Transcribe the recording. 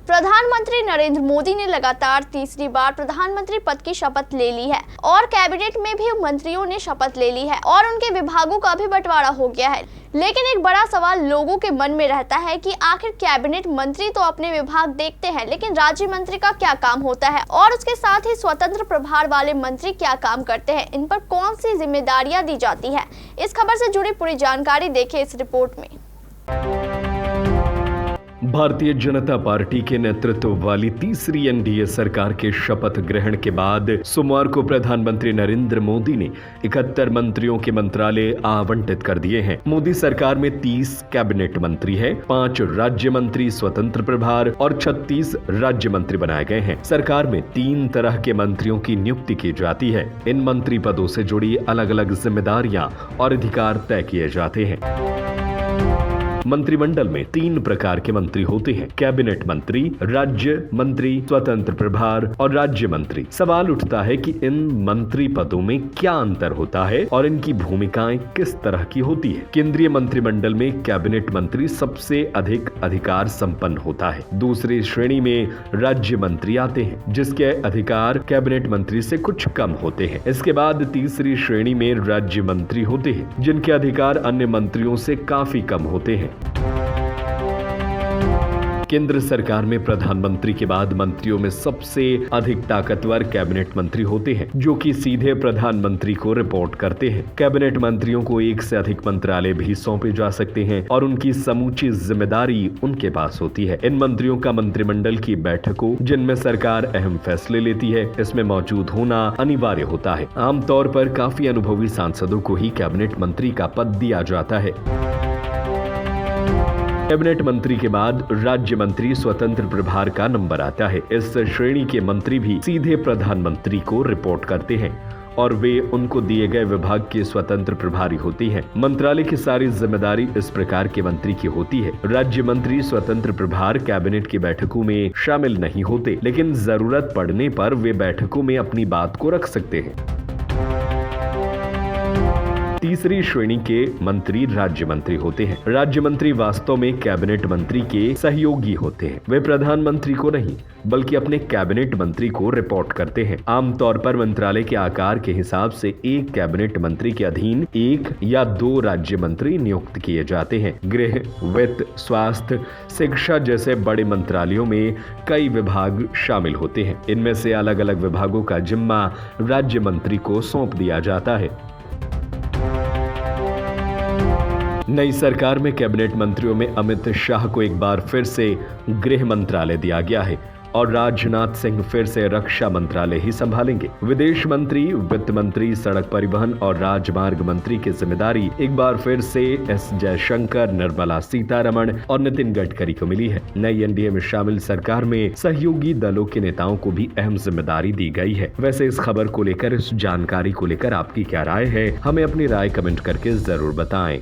प्रधानमंत्री नरेंद्र मोदी ने लगातार तीसरी बार प्रधानमंत्री पद की शपथ ले ली है और कैबिनेट में भी मंत्रियों ने शपथ ले ली है और उनके विभागों का भी बंटवारा हो गया है। लेकिन एक बड़ा सवाल लोगों के मन में रहता है कि आखिर कैबिनेट मंत्री तो अपने विभाग देखते हैं, लेकिन राज्य मंत्री का क्या काम होता है और उसके साथ ही स्वतंत्र प्रभार वाले मंत्री क्या काम करते हैं, इन पर कौन सी जिम्मेदारियां दी जाती है। इस खबर से जुड़ी पूरी जानकारी देखिए इस रिपोर्ट में। भारतीय जनता पार्टी के नेतृत्व वाली तीसरी एनडीए सरकार के शपथ ग्रहण के बाद सोमवार को प्रधानमंत्री नरेंद्र मोदी ने 71 मंत्रियों के मंत्रालय आवंटित कर दिए हैं। मोदी सरकार में 30 कैबिनेट मंत्री हैं, 5 राज्य मंत्री स्वतंत्र प्रभार और 36 राज्य मंत्री बनाए गए हैं। सरकार में 3 तरह के मंत्रियों की नियुक्ति की जाती है। इन मंत्री पदों से जुड़ी अलग अलग जिम्मेदारियां और अधिकार तय किए जाते हैं। मंत्रिमंडल में 3 प्रकार के मंत्री होते हैं: कैबिनेट मंत्री, राज्य मंत्री, स्वतंत्र प्रभार और राज्य मंत्री। सवाल उठता है कि इन मंत्री पदों में क्या अंतर होता है और इनकी भूमिकाएं किस तरह की होती है। केंद्रीय मंत्रिमंडल में कैबिनेट मंत्री सबसे अधिक अधिकार संपन्न होता है। दूसरी श्रेणी में राज्य मंत्री आते हैं, जिसके अधिकार कैबिनेट मंत्री से कुछ कम होते हैं। इसके बाद तीसरी श्रेणी में राज्य मंत्री होते हैं, जिनके अधिकार अन्य मंत्रियों से काफी कम होते हैं। केंद्र सरकार में प्रधानमंत्री के बाद मंत्रियों में सबसे अधिक ताकतवर कैबिनेट मंत्री होते हैं, जो कि सीधे प्रधानमंत्री को रिपोर्ट करते हैं। कैबिनेट मंत्रियों को एक से अधिक मंत्रालय भी सौंपे जा सकते हैं और उनकी समूची जिम्मेदारी उनके पास होती है। इन मंत्रियों का मंत्रिमंडल की बैठकों, जिनमें सरकार अहम फैसले लेती है, इसमें मौजूद होना अनिवार्य होता है। आमतौर पर काफी अनुभवी सांसदों को ही कैबिनेट मंत्री का पद दिया जाता है। कैबिनेट मंत्री के बाद राज्य मंत्री स्वतंत्र प्रभार का नंबर आता है। इस श्रेणी के मंत्री भी सीधे प्रधानमंत्री को रिपोर्ट करते हैं और वे उनको दिए गए विभाग के स्वतंत्र प्रभारी होती हैं। मंत्रालय की सारी जिम्मेदारी इस प्रकार के मंत्री की होती है। राज्य मंत्री स्वतंत्र प्रभार कैबिनेट की बैठकों में शामिल नहीं होते, लेकिन जरूरत पड़ने पर वे बैठकों में अपनी बात को रख सकते हैं। तीसरी श्रेणी के मंत्री राज्य मंत्री होते हैं। राज्य मंत्री वास्तव में कैबिनेट मंत्री के सहयोगी होते हैं। वे प्रधानमंत्री को नहीं, बल्कि अपने कैबिनेट मंत्री को रिपोर्ट करते हैं। आमतौर पर मंत्रालय के आकार के हिसाब से एक कैबिनेट मंत्री के अधीन 1 या 2 राज्य मंत्री नियुक्त किए जाते हैं। गृह, वित्त, स्वास्थ्य, शिक्षा जैसे बड़े मंत्रालयों में कई विभाग शामिल होते हैं। इनमें से अलग अलग विभागों का जिम्मा राज्य मंत्री को सौंप दिया जाता है। नई सरकार में कैबिनेट मंत्रियों में अमित शाह को एक बार फिर से गृह मंत्रालय दिया गया है और राजनाथ सिंह फिर से रक्षा मंत्रालय ही संभालेंगे। विदेश मंत्री, वित्त मंत्री, सड़क परिवहन और राजमार्ग मंत्री की जिम्मेदारी एक बार फिर से एस जयशंकर, निर्मला सीतारमण और नितिन गडकरी को मिली है। नई एनडीए में शामिल सरकार में सहयोगी दलों के नेताओं को भी अहम जिम्मेदारी दी गई है। वैसे इस खबर को लेकर, इस जानकारी को लेकर आपकी क्या राय है, हमें अपनी राय कमेंट करके जरूर बताएं।